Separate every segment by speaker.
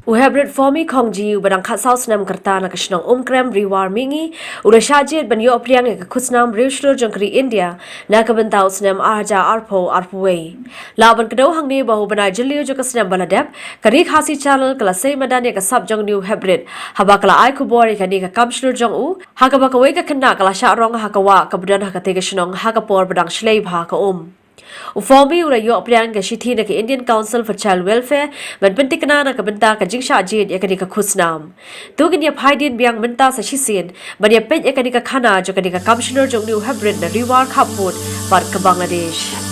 Speaker 1: Uhebrit fomi kongji badang khasaus nam kerta na kashnong krem riwar mingi ula shajit ban yo priang ke khusnam rishlo jangkri India na kabentau snam arja arpuwe laban kedo hangni bahu banai jilio jo kasnam baladep kari khasi channel kala sei madani ka sub jong new hebrit haba kala ai kubori kani ka kamshlo jong u hakaba ka weka kena kala sharong hakawa kabudan hakate kashnong hakapor badang shlei bha ka Ufomi ula yo priang ka shithi na ka Indian Council for Child Welfare ban pentikna na ka benta ka jingsha jin ya ka khusnam. Tugin ya phaidin biang benta sa shisin ban ya pej ya ka khana jo ka commissioner jong new hybrid na riwar khaput par ka Bangladesh.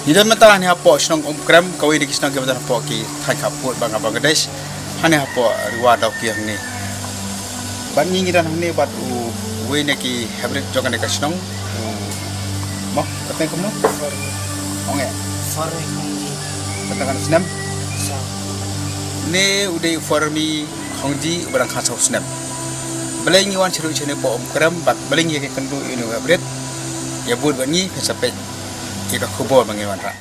Speaker 2: Ida mata hani hapo snong krem kawi di kisnong ke mata hapo ki thai kaput Bangladesh hani hapo riwa dau ki hangni ban ngi dan hangni bat we ne ki hybrid jogan de kisnong mo kateng kamu onge
Speaker 3: Sorry,
Speaker 2: katakan snam ne udai formi khongji barang khasau snam beleng wan chiru chene po krem bat beleng ye ke kendu ini hybrid ya bud bani pesapet kita kubur bagaimana?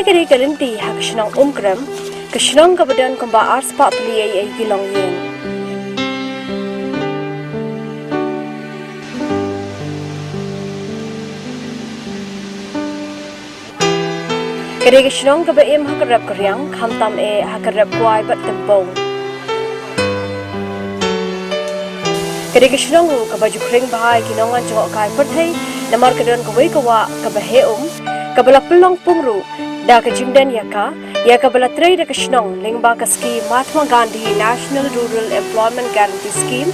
Speaker 1: Kani karinti ha kashnong krem kashnong kabadan kamba ars patli ay gilong yen. Kani kashnong kabaim hakarap karyang khamtam hakarap kwai bat tempong. Kani kashnong kabaju kring bahai kinongan jong kai perthai namar kadan kawai kawa kabahe kabala pelong pungru da ka jingdan yaka bala trade ka shnong lingba ka scheme Mahatma Gandhi National Rural Employment Guarantee Scheme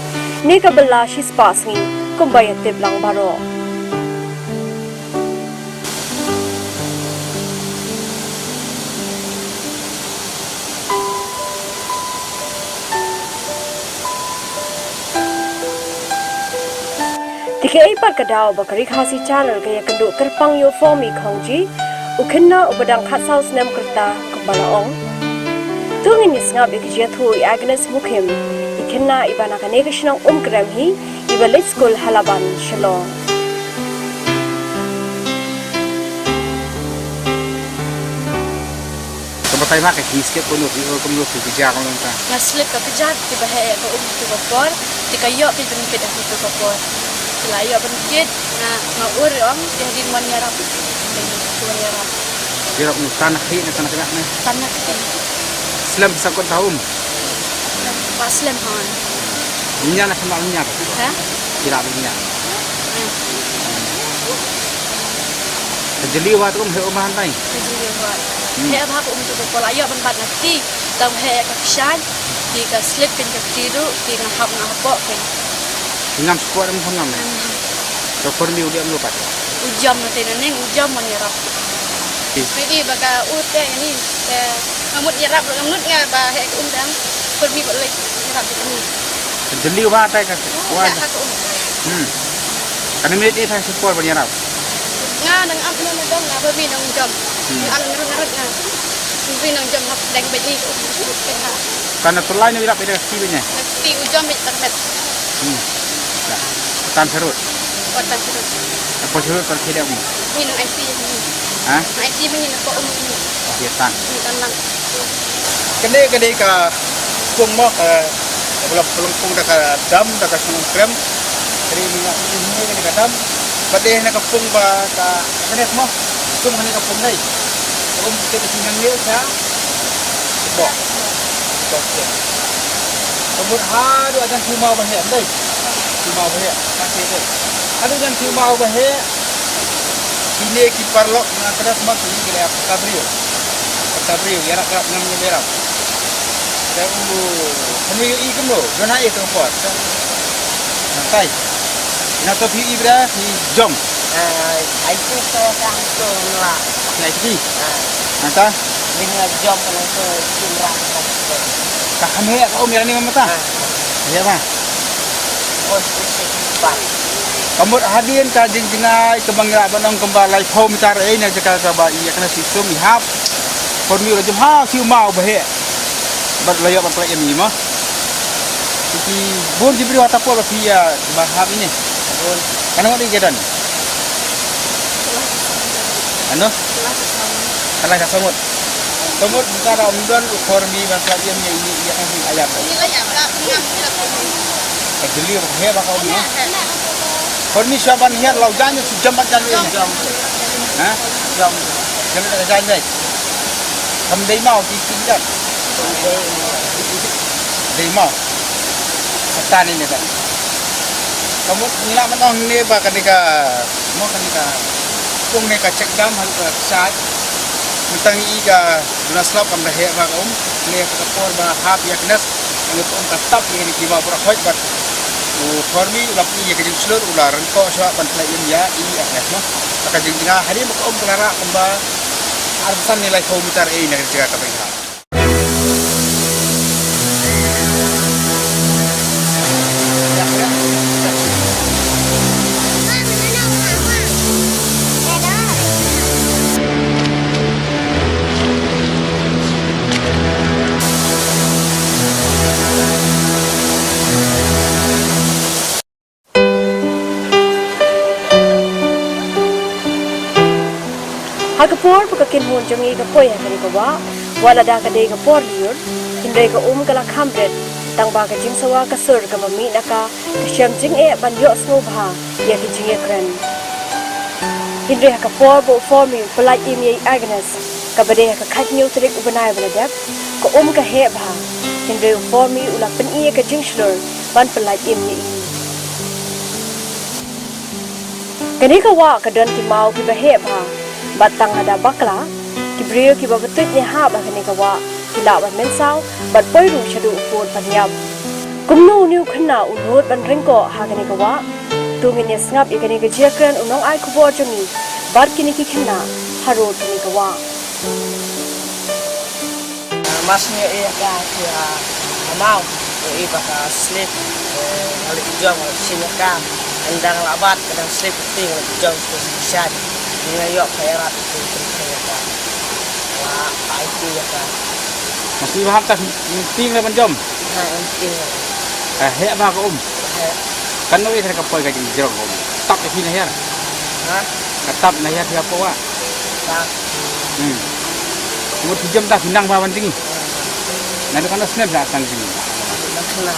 Speaker 1: ne ka bala shis pasngi kumbaya tiblang baro Tika ay pagkadaw bakari khasi channel kaya kanduk kerpang yo fomi khongji ukhinna ubadang khatsaus nam kerta kumbalaong tungin nisngab ikijia thu Agnes Mukhim ikhinna ibana kane kashnang krem hi ibalit school halaban shalo
Speaker 2: Kebetulan mak kisket pun kamu kerja kamu entah.
Speaker 4: Ngaslit ka pijat tiba he ko tu kapor tikayo pi benefit aku tu kapor selayo benefit na ngaur om jadi man yarap tuan yarap
Speaker 2: Dia tanah hit tanah kena ni.
Speaker 4: tanah kita
Speaker 2: Islam bisa kau tahu.
Speaker 4: paslam han
Speaker 2: Minyak nak kena minyak.
Speaker 4: ha
Speaker 2: Tidak minyak. Jadi waktu kamu he rumah hantai.
Speaker 4: jadi buat he apa ko tu kapor ayo ban bat nanti tang he ka shan di ka slip pin ka tiru di ngahap ngapo pin
Speaker 2: Ngam sekuat kamu ngam. Doktor ni udah melupat.
Speaker 4: ujam nanti neng ujam man yarap jadi baga ute ini ngamut yarap ngamut nga ba he undang pergi boleh yarap ini
Speaker 2: Jadi wah hantai kan. Wah.
Speaker 4: ya aku
Speaker 2: Karena minit ini saya sekuat banyak rap.
Speaker 4: nga nang am na dong nga pergi nang jam ang ngarut nga pergi nang jam hap dang bani ko ha
Speaker 2: Karena tulai ni rap ini kibinya.
Speaker 4: nanti ujam mit termet
Speaker 2: Tan serut.
Speaker 4: kota terus
Speaker 2: Apa serut kalau tidak ni?
Speaker 4: ni nang IC ni
Speaker 2: Hah?
Speaker 4: IC mangin ko ni
Speaker 2: Dia tan.
Speaker 4: ni tanang
Speaker 2: Kedai ka pung mo ka belum pung dah ka dam dah ka sunung krem. Dari minyak ini ka dam. Badai na ka pung ba ka kanet mo. Sum hani ka pung dai. kita tinggal dia sa bok dia kemudian ada yang cuma bahaya deh cuma bahaya kasih deh ada yang cuma bahaya ini kipar lok nak kena semua tu ini kena tabrio ya nak namanya merah saya ini ikan lo dona itu pot nanti nak tu ibra ni jom
Speaker 3: Itu saya langsung lah.
Speaker 2: naik lagi nanti
Speaker 3: Dengan jam langsung jumlah.
Speaker 2: kami ya kau merah ni mata ya mah
Speaker 3: Oh, cepat.
Speaker 2: kamu hadirin kajing jengai kebangga banong kembali home cara ini jika kabar iya kena sistem ihap formula jam ha siu mau bahaya bar layak ban play ini mah jadi bon diberi wata apa via bahab ini bon kana ngodi kedan ano kana ka samut samut cara umdan formi masalah ini iya kan ayat jadi bahaya bakal ini formi saban hier lau jangan sejam macam ini ha jam jangan ada jangan kamu dari mau tinggal dari mau setan ini kan kamu nila menong ni ba kanika mo kanika kung ne ka check dam harus ka sat mentang iga dunaslap am dahe ba ne ka por ba hab yaknas ne ko ka tap ni ki ba pura khoj ba formi ulap iya ke seluruh ularan ko sa panplayan ya aknas mo ka jinga hari mo ko klara kamba arsan nilai kilometer ini dari Jakarta Barat.
Speaker 1: Hagapur pagkakin hun jangi kapoy hakani kawa wala da kadai kapor liur hindai ka kala khamret tang ba ka jing sawa ka sur ka mami naka ka syam jing ban yo sno bha ya ki jing ekran hindai kapor bo formi pelai imi agnes ka bade ka khat nyu trik ubanai bala dap ka ka he bha hindai formi ula pen iya ka jing slur ban pelai imi kani ka wa ka don ki mau ki ba he bha batang ada bakla kibrio ki babatut ni ha ba kani kawa kila ban mensau bat poiru shadu upon panyam kumnu niu khna urot ban ringko ha kani kawa tungin ya ngap ikani ka jiakran unong ai kubo joni bar kini ki khna harot kani kawa
Speaker 3: Masnya iya ka kira mau iba ka slip alik jam sini ka andang labat kadang slip ting jam posisi dengan yok kayak rat itu ternyata wah itu ya kan
Speaker 2: Masih bahap tas ting le ban jom
Speaker 3: nah penting
Speaker 2: he ba ko kan no iter ka poy ka jing jero ko tap ke sini her
Speaker 3: ha
Speaker 2: ka tap na her siapa wa
Speaker 3: tak
Speaker 2: mo jam ta hinang ba ban tingi na kan snap da sang tingi
Speaker 3: kena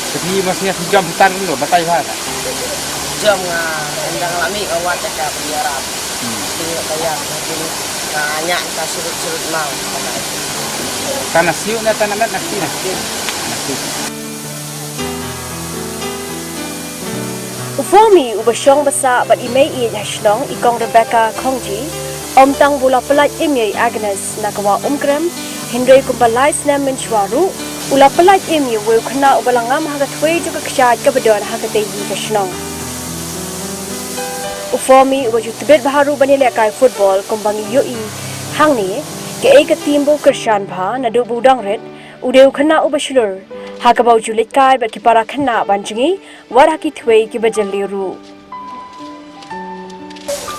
Speaker 2: jadi masnya jam hitan lo batai ba ta
Speaker 3: jam endang lami awat ka biarap tinggal kayak jadi nanya ka surut-surut mau
Speaker 2: karena siu na tanamat nasi
Speaker 1: Ufomi ubashong basa bat imei i hashnong ikong Rebecca Kongji om tang bula pelat imei Agnes nakawa umkrem hindray kumbalai snam menchwaru ula pelat imei weu khna ubalangam haga thwei juga kshat kabadon haga teyi hashnong Ufomi ubaju tibet baharu banile kai football kumbangi yoi hangni ke eka timbo kershan bha nadu budang red udeu khna ubashulur hakabau julit kai bat kipara khna banjingi waraki thwei ki bajaliru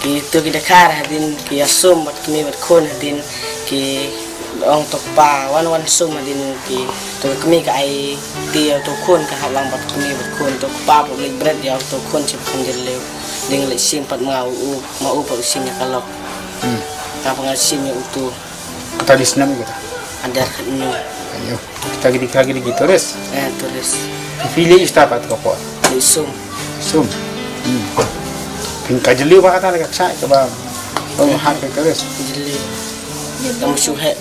Speaker 3: Itu kita kar hadin ki asum bat kami bat kon hadin ki ong tokpa wan sum hadin ki to kami ka ai dia to kon ka halang bat kami bat kon to pa bo le bread ya to kon chip kan jeleu ding le sim pat mau pa sim ya kalok ka pangal sim ya utu
Speaker 2: kata di snap kita
Speaker 3: ada kanu
Speaker 2: ayo kita gitu terus
Speaker 3: tulis
Speaker 2: pilih istapa tu ko
Speaker 3: sum
Speaker 2: sum pin kajeli ba kata ka sai ka ba Oh, hak keris.
Speaker 3: Jeli. Kamu syuhek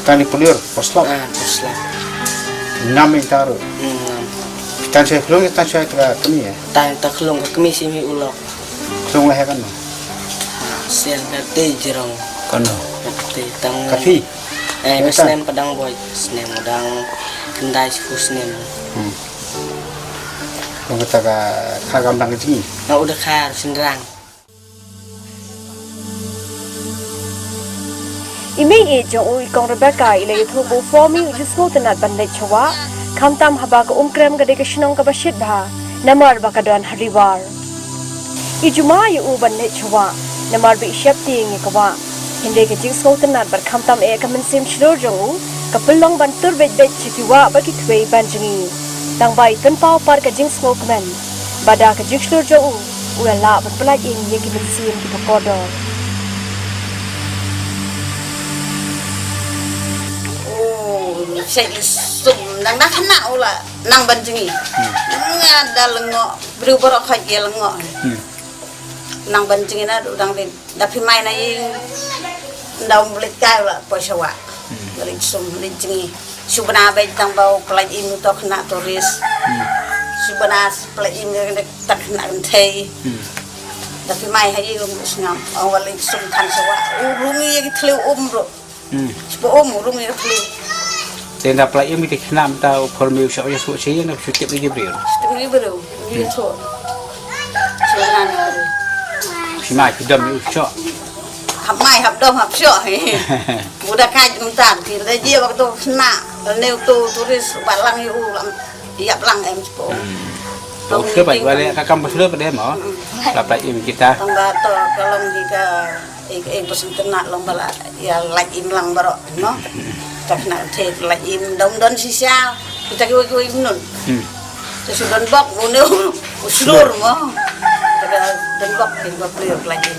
Speaker 2: Tani pulir, poslap.
Speaker 3: Puslah.
Speaker 2: Nam yang taruh. Tan saya belum tan saya kami ya.
Speaker 3: Tan taklong ke kami simi ulok.
Speaker 2: Belum lah kan.
Speaker 3: Sian kate jerong.
Speaker 2: Kono.
Speaker 3: Kate tang.
Speaker 2: Kafi.
Speaker 3: Snem padang boy. Snem padang kendai siku snem.
Speaker 2: Kalau kita kagam bang kecil.
Speaker 3: Nah udah kar senderang.
Speaker 1: Imi jong ikong Rebecca ilay ito bu formi ujusmo tanat bandai chawa kamtam haba ka umkrem gade ka shinong ka basit bha namar ba kadan hariwar ijuma yu bandai chawa namar bi shapti ngi kawa hinde ka jingsmo tanat bar kamtam e ka mensim shro jong ka pelong ban tur bet bet chikiwa ba ki twei banjingi tang bai tun pau par ka jingsmo kmen bada ka jingslo jong uala ba pelaj ing ye ki mensim ki pakodor
Speaker 5: Saya sum nang nak kena ula nang banjingi. Ngada lengo berubah kaya lengo. Nang banjingi na udang din. Tapi main aja ndau belit kau lah posawa. Belit sum banjingi. Subana baik tang bau pelaj ini tu kena turis. Subana pelaj ini tak kena entai. Tapi main aja ngam awal sum kan sawa. Urungi yang telu bro. Sebab urungi telu.
Speaker 2: Then the play me the knam tao for me show you what she and should keep the Gabriel.
Speaker 5: Setengah baru, dia tu. Sebenarnya baru.
Speaker 2: She might be done you shot.
Speaker 5: Hab mai hab dom hab syok. Budak kaj mentar, kita dia waktu kena, neu tu turis balang itu ulang, tiap lang sepo.
Speaker 2: Kalau sudah baik balik kakak sudah pada mau. Play me kita.
Speaker 5: Tambah tu kalau jika pesan ternak lomba ya lagi lang baru, no. Tak nak take lagi don sisa kita kau nun. Sesudah don bak, muneu usulur mo. Kita don bak kita beli lagi.